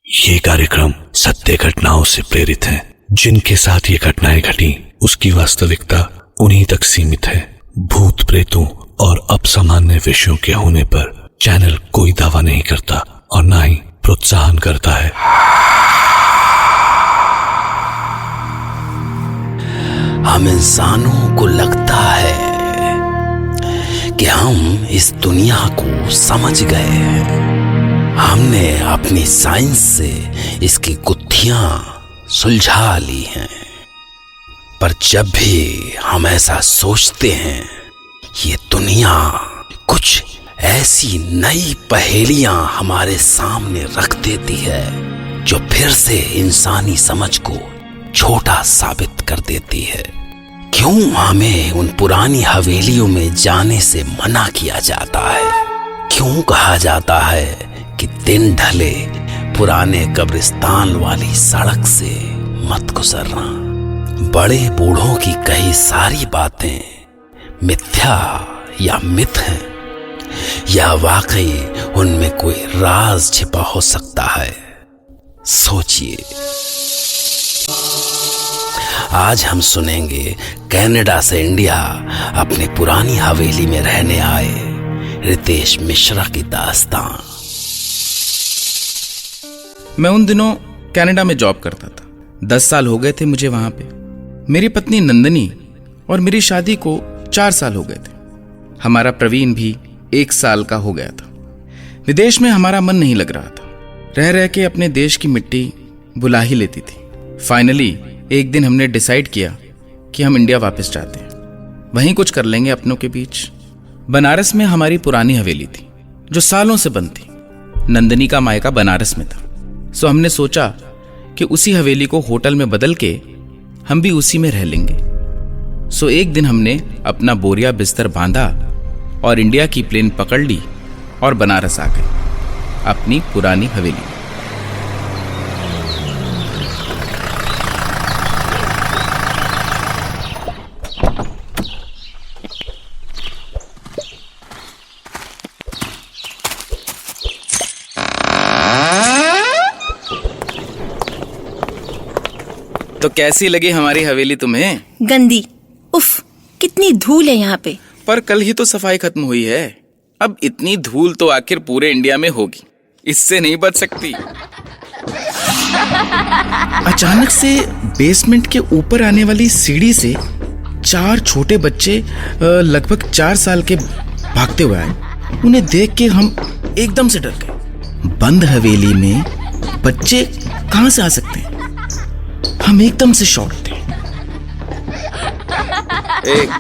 ये कार्यक्रम सत्य घटनाओं से प्रेरित है। जिनके साथ ये घटनाएं घटी उसकी वास्तविकता उन्हीं तक सीमित है। भूत प्रेतों और असामान्य विषयों के होने पर चैनल कोई दावा नहीं करता और ना ही प्रोत्साहन करता है। हम इंसानों को लगता है कि हम इस दुनिया को समझ गए हैं। हमने अपनी साइंस से इसकी गुत्थियां सुलझा ली हैं, पर जब भी हम ऐसा सोचते हैं, ये दुनिया कुछ ऐसी नई पहेलियां हमारे सामने रख देती है जो फिर से इंसानी समझ को छोटा साबित कर देती है। क्यों हमें उन पुरानी हवेलियों में जाने से मना किया जाता है? क्यों कहा जाता है कि दिन ढले पुराने कब्रिस्तान वाली सड़क से मत गुजरना? बड़े बूढ़ों की कही सारी बातें मिथ्या या मिथ हैं, या वाकई उनमें कोई राज छिपा हो सकता है? सोचिए। आज हम सुनेंगे कनाडा से इंडिया अपनी पुरानी हवेली में रहने आए रितेश मिश्रा की दास्तान। मैं उन दिनों कनाडा में जॉब करता था। 10 साल हो गए थे मुझे वहां पे। मेरी पत्नी नंदनी और मेरी शादी को 4 साल हो गए थे। हमारा प्रवीण भी 1 साल का हो गया था। विदेश में हमारा मन नहीं लग रहा था। रह रह के अपने देश की मिट्टी बुला ही लेती थी। फाइनली एक दिन हमने डिसाइड किया कि हम इंडिया वापस जाते हैं, वहीं कुछ कर लेंगे अपनों के बीच। बनारस में हमारी पुरानी हवेली थी जो सालों से बंद थी। नंदनी का मायका बनारस में था, सो हमने सोचा कि उसी हवेली को होटल में बदल के हम भी उसी में रह लेंगे। सो एक दिन हमने अपना बोरिया बिस्तर बांधा और इंडिया की प्लेन पकड़ ली और बनारस आ गए अपनी पुरानी हवेली। तो कैसी लगी हमारी हवेली तुम्हें? गंदी। उफ, कितनी धूल है यहाँ पे। पर कल ही तो सफाई खत्म हुई है। अब इतनी धूल तो आखिर पूरे इंडिया में होगी, इससे नहीं बच सकती। अचानक से बेसमेंट के ऊपर आने वाली सीढ़ी से 4 छोटे बच्चे लगभग 4 साल के भागते हुए आए। उन्हें देख के हम एकदम से डर गए। बंद हवेली में बच्चे कहां से आ सकते हैं? हम एकदम से शॉक थे।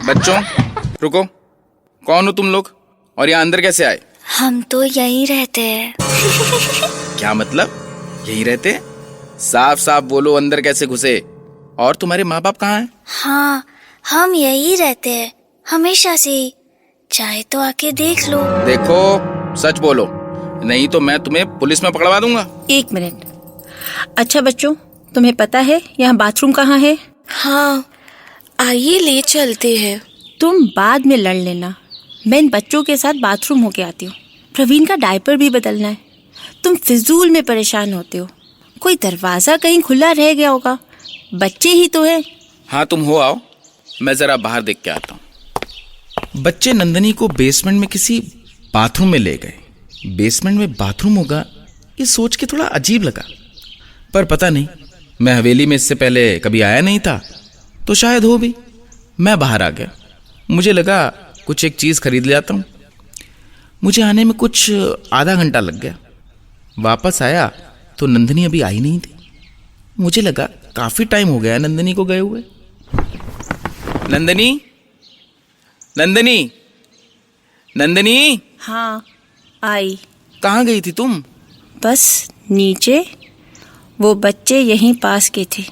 बच्चों रुको, कौन हो तुम लोग और यहाँ अंदर कैसे आए? हम तो यहीं रहते हैं। क्या मतलब यहीं रहते? साफ साफ बोलो, अंदर कैसे घुसे? और तुम्हारे माँ बाप कहाँ हैं? हाँ, हम यहीं रहते हैं हमेशा से ही। चाहे तो आके देख लो। देखो, सच बोलो, नहीं तो मैं तुम्हें पुलिस में पकड़वा दूंगा। 1 मिनट। अच्छा बच्चों, तुम्हें पता है यहाँ बाथरूम कहाँ है? हाँ, आइए ले चलते हैं। तुम बाद में लड़ लेना, मैं इन बच्चों के साथ बाथरूम होके आती हूँ। प्रवीण का डायपर भी बदलना है। तुम फिजूल में परेशान होते हो। कोई दरवाजा कहीं खुला रह गया होगा, बच्चे ही तो है। हाँ तुम हो, आओ, मैं जरा बाहर देख के आता हूँ। बच्चे नंदनी को बेसमेंट में किसी बाथरूम में ले गए। बेसमेंट में बाथरूम होगा ये सोच के थोड़ा अजीब लगा, पर पता नहीं, मैं हवेली में इससे पहले कभी आया नहीं था तो शायद हो भी। मैं बाहर आ गया। मुझे लगा कुछ एक चीज़ खरीद ले आता हूँ। मुझे आने में कुछ आधा घंटा लग गया। वापस आया तो नंदनी अभी आई नहीं थी। मुझे लगा काफ़ी टाइम हो गया नंदनी को गए हुए। नंदनी, नंदनी, नंदनी। हाँ आई। कहाँ गई थी तुम? बस नीचे, वो बच्चे यहीं पास के थे,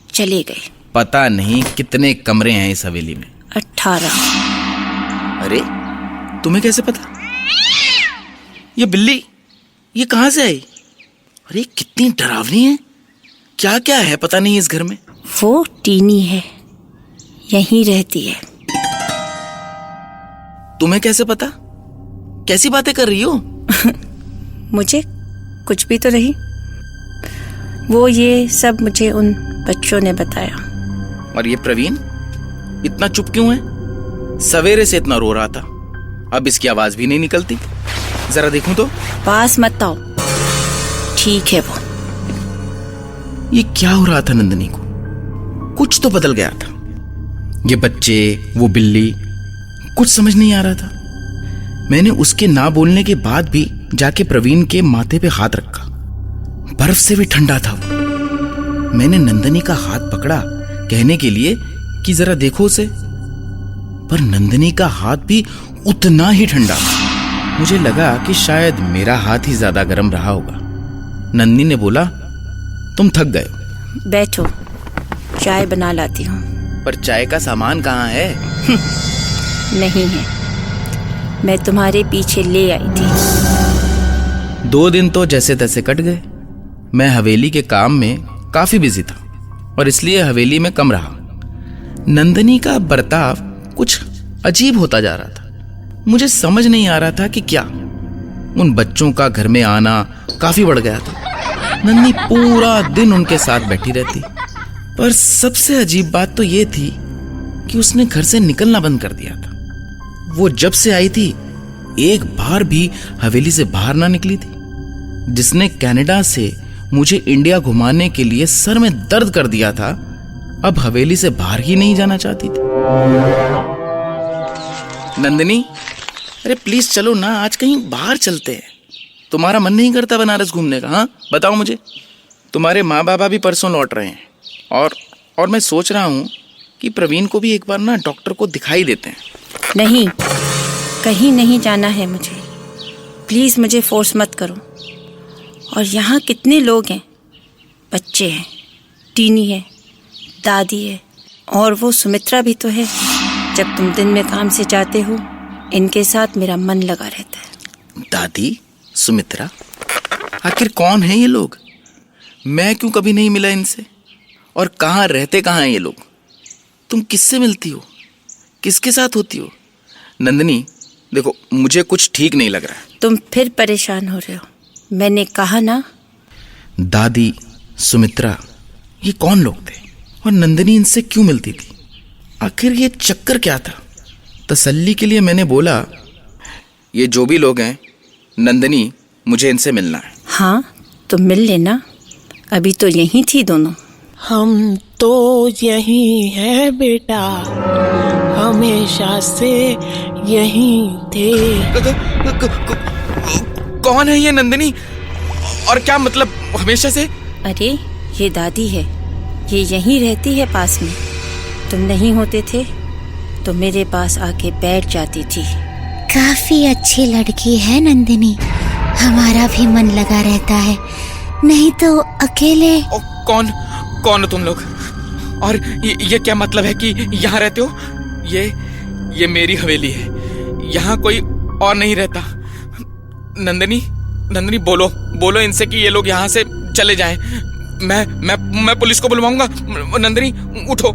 चले गए। पता नहीं कितने कमरे हैं इस हवेली में। 18। अरे तुम्हें कैसे पता? ये बिल्ली ये कहाँ से आई? अरे कितनी डरावनी है। क्या क्या है पता नहीं इस घर में। वो टीनी है, यहीं रहती है। तुम्हें कैसे पता? कैसी बातें कर रही हो? मुझे कुछ भी तो नहीं। वो ये सब मुझे उन बच्चों ने बताया। और ये प्रवीण इतना चुप क्यों है? सवेरे से इतना रो रहा था, अब इसकी आवाज भी नहीं निकलती। जरा देखूं तो। पास मत आओ। ठीक है वो। ये क्या हो रहा था नंदिनी को? कुछ तो बदल गया था। ये बच्चे, वो बिल्ली, कुछ समझ नहीं आ रहा था। मैंने उसके ना बोलने के बाद भी जाके प्रवीण के माथे पे हाथ रखा। बर्फ से भी ठंडा था वो। मैंने नंदिनी का हाथ पकड़ा कहने के लिए कि जरा देखो उसे, पर नंदिनी का हाथ भी उतना ही ठंडा। मुझे लगा कि शायद मेरा हाथ ही ज्यादा गर्म रहा होगा। नंदिनी ने बोला, तुम थक गए हो, बैठो, चाय बना लाती हूँ। पर चाय का सामान कहाँ है? नहीं है, मैं तुम्हारे पीछे ले आई थी। 2 दिन तो जैसे तैसे कट गए। मैं हवेली के काम में काफी बिजी था और इसलिए हवेली में कम रहा। नंदिनी का बर्ताव कुछ अजीब होता जा रहा था। मुझे समझ नहीं आ रहा था कि क्या। उन बच्चों का घर में आना काफी बढ़ गया था। नंदिनी पूरा दिन उनके साथ बैठी रहती, पर सबसे अजीब बात तो ये थी कि उसने घर से निकलना बंद कर दिया था। वो जब से आई थी एक बार भी हवेली से बाहर ना निकली थी। जिसने कनाडा से मुझे इंडिया घुमाने के लिए सर में दर्द कर दिया था, अब हवेली से बाहर ही नहीं जाना चाहती थी। नंदिनी, अरे प्लीज चलो ना, आज कहीं बाहर चलते हैं। तुम्हारा मन नहीं करता बनारस घूमने का? हाँ बताओ मुझे। तुम्हारे माँ बाबा भी परसों लौट रहे हैं और मैं सोच रहा हूँ कि प्रवीण को भी एक बार ना डॉक्टर को दिखाई देते हैं। नहीं, कहीं नहीं जाना है मुझे। प्लीज़ मुझे फोर्स मत करो। और यहाँ कितने लोग हैं, बच्चे हैं, टीनी है, दादी है, और वो सुमित्रा भी तो है। जब तुम दिन में काम से जाते हो, इनके साथ मेरा मन लगा रहता है। दादी, सुमित्रा, आखिर कौन है ये लोग? मैं क्यों कभी नहीं मिला इनसे? और कहाँ रहते कहाँ हैं ये लोग? तुम किससे मिलती हो? किसके साथ होती हो? नंदिनी देखो, मुझे कुछ ठीक नहीं लग रहा है। तुम फिर परेशान हो रहे हो। मैंने कहा ना। दादी, सुमित्रा, ये कौन लोग थे और नंदिनी इनसे क्यों मिलती थी? आखिर ये चक्कर क्या था? तसल्ली के लिए मैंने बोला, ये जो भी लोग हैं, नंदिनी, मुझे इनसे मिलना है। हाँ तो मिल लेना, अभी तो यहीं थी दोनों। हम तो यहीं है बेटा, हमेशा से यहीं थे। कौन है ये नंदिनी? और क्या मतलब हमेशा से? अरे ये दादी है, ये यहीं रहती है पास में। तुम नहीं होते थे तो मेरे पास आके बैठ जाती थी। काफी अच्छी लड़की है नंदिनी, हमारा भी मन लगा रहता है, नहीं तो अकेले। कौन हो तुम लोग? और ये क्या मतलब है कि यहाँ रहते हो? ये मेरी हवेली है, यहाँ कोई और नहीं रहता। नंदिनी, बोलो इनसे कि ये लोग यहाँ से चले जाएं। मैं पुलिस को बुलवाऊंगा। नंदिनी उठो।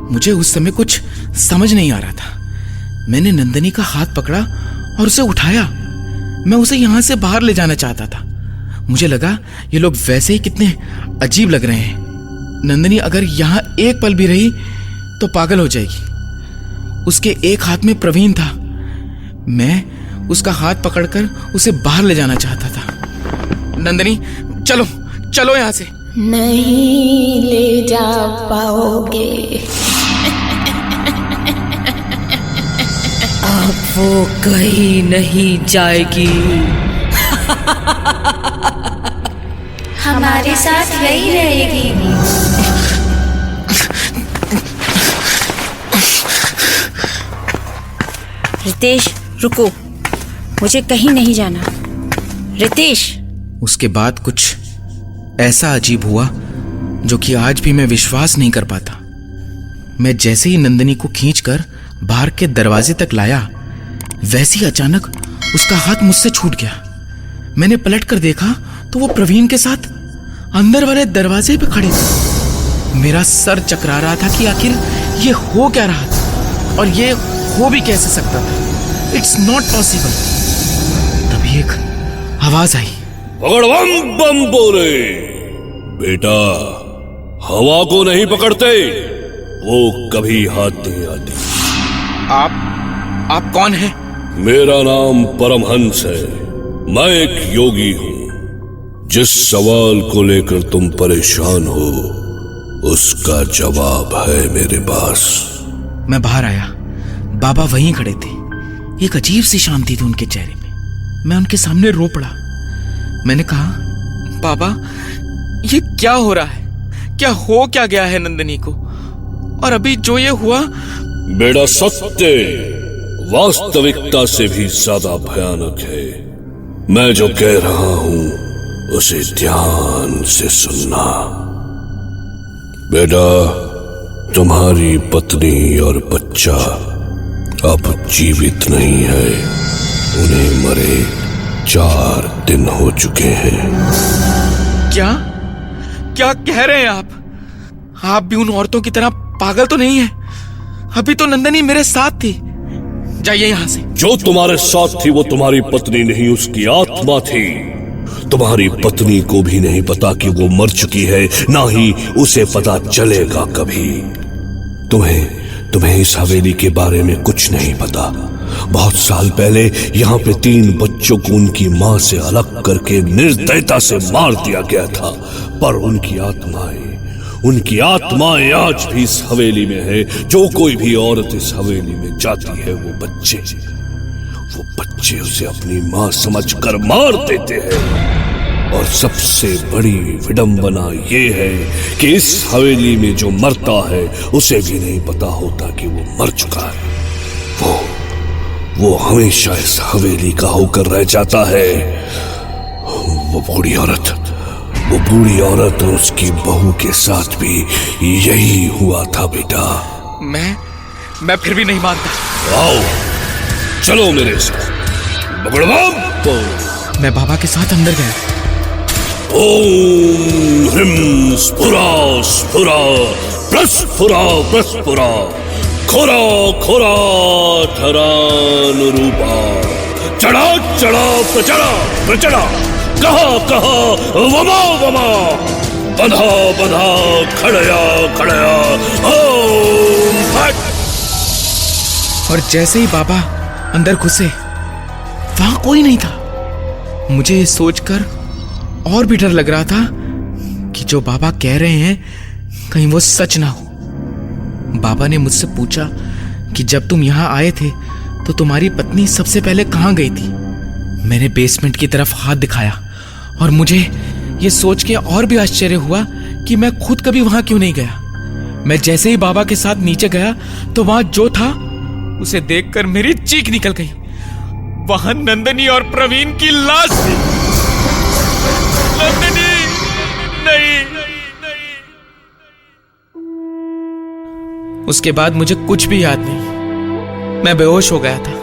मुझे उस समय कुछ समझ नहीं आ रहा था। मैंने नंदिनी का हाथ पकड़ा और उसे उठाया। मैं उसे यहाँ से बाहर ले जाना चाहता था। मुझे लगा ये लोग वैसे ही कितने अजीब लग रहे हैं। नंदिनी अगर यहाँ एक पल भी रही तो पागल हो जाएगी। उसके एक हाथ में प्रवीण था। मैं उसका हाथ पकड़कर उसे बाहर ले जाना चाहता था। नंदिनी, चलो यहाँ से। नहीं ले जा पाओगे। अब वो कहीं नहीं जाएगी। हमारे साथ यही रहेगी। रितेश रुको, मुझे कहीं नहीं जाना। रितेश। उसके बाद कुछ ऐसा अजीब हुआ जो कि आज भी मैं विश्वास नहीं कर पाता। मैं जैसे ही नंदिनी को खींचकर बाहर के दरवाजे तक लाया, वैसे ही अचानक उसका हाथ मुझसे छूट गया। मैंने पलट कर देखा तो वो प्रवीण के साथ अंदर वाले दरवाजे पे खड़े थे। मेरा सर चकरा रहा था कि आखिर ये हो क्या रहा था और ये हो भी कैसे सकता था। It's not possible. तभी एक आवाज आई, भगवान बम बोले। बेटा, हवा को नहीं पकड़ते, वो कभी हाथ नहीं आती। आप कौन हैं? मेरा नाम परमहंस है। मैं एक योगी हूं। जिस सवाल को लेकर तुम परेशान हो, उसका जवाब है मेरे पास। मैं बाहर आया, बाबा वहीं खड़े थे। एक अजीब सी शांति थी उनके चेहरे में। मैं उनके सामने रो पड़ा। मैंने कहा, बाबा, ये क्या हो रहा है? क्या गया है नंदिनी को? और अभी जो ये हुआ। बेटा, सत्य वास्तविकता से भी ज्यादा भयानक है। मैं जो कह रहा हूं उसे ध्यान से सुनना। बेटा, तुम्हारी पत्नी और बच्चा अब जीवित नहीं है। उन्हें मरे 4 दिन हो चुके हैं। क्या कह रहे हैं आप भी उन औरतों की तरह पागल तो नहीं है? अभी तो नंदिनी मेरे साथ थी। जाइए यहां से। जो तुम्हारे साथ थी वो तुम्हारी पत्नी नहीं, उसकी आत्मा थी। तुम्हारी पत्नी को भी नहीं पता कि वो मर चुकी है, ना ही उसे पता चलेगा कभी। तुम्हें इस हवेली के बारे में कुछ नहीं पता। बहुत साल पहले यहाँ पे 3 बच्चों को उनकी माँ से अलग करके निर्दयता से मार दिया गया था। पर उनकी आत्माएं आज भी इस हवेली में है। जो कोई भी औरत इस हवेली में जाती है, वो बच्चे उसे अपनी माँ समझकर मार देते हैं। और सबसे बड़ी विडंबना ये है कि इस हवेली में जो मरता है, उसे भी नहीं पता होता कि वो मर चुका है। वो हमेशा इस हवेली का होकर रह जाता है। वो बूढ़ी औरत और उसकी बहू के साथ भी यही हुआ था बेटा। मैं फिर भी नहीं मानता। आओ, चलो मेरे साथ। मैं बाबा के साथ अंदर गया। ओम ह्रीं स्फुरा स्फुरा प्रस्फुरा प्रस्फुरा खोरा खोरा धरानुरूपा चढ़ा चढ़ा प्रचड़ा प्रचड़ा कहा वमा वमा बंधा बंधा खड़या खड़या ओम फट। और जैसे ही बाबा अंदर घुसे, वहां कोई नहीं था। मुझे ये सोचकर और भी डर लग रहा था कि जो बाबा कह रहे हैं कहीं वो सच ना हो। बाबा ने मुझसे पूछा कि जब तुम यहां आए थे तो तुम्हारी पत्नी सबसे पहले कहां गई थी। मैंने बेसमेंट की तरफ हाथ दिखाया और मुझे ये सोच के और भी आश्चर्य हुआ कि मैं खुद कभी वहां क्यों नहीं गया। मैं जैसे ही बाबा के साथ नीचे गया तो वहां जो था उसे देखकर मेरी चीख निकल गई। वहां नंदिनी और प्रवीण की लाश थी। नंदिनी नहीं। उसके बाद मुझे कुछ भी याद नहीं। मैं बेहोश हो गया था।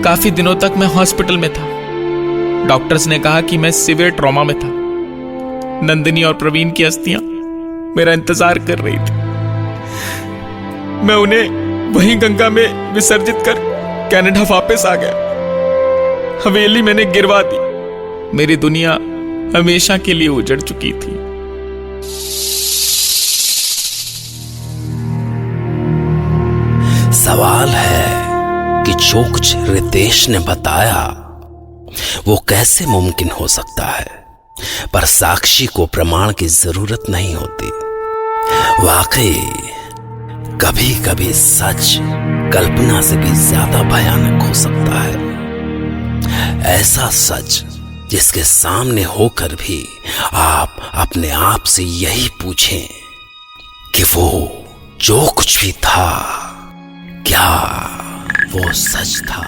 काफी दिनों तक मैं हॉस्पिटल में था। डॉक्टर्स ने कहा कि मैं सीवियर ट्रॉमा में था। नंदिनी और प्रवीण की अस्थियां मेरा इंतजार कर रही थी। मैं उन्हें वहीं गंगा में विसर्जित कर कनाडा वापस आ गया। हवेली मैंने गिरवा दी। मेरी दुनिया हमेशा के लिए उजड़ चुकी थी। सवाल है कि जो कुछ रितेश ने बताया वो कैसे मुमकिन हो सकता है, पर साक्षी को प्रमाण की जरूरत नहीं होती। वाकई कभी कभी सच कल्पना से भी ज्यादा भयानक हो सकता है। ऐसा सच जिसके सामने होकर भी आप अपने आप से यही पूछें कि वो जो कुछ भी था, क्या वो सच था?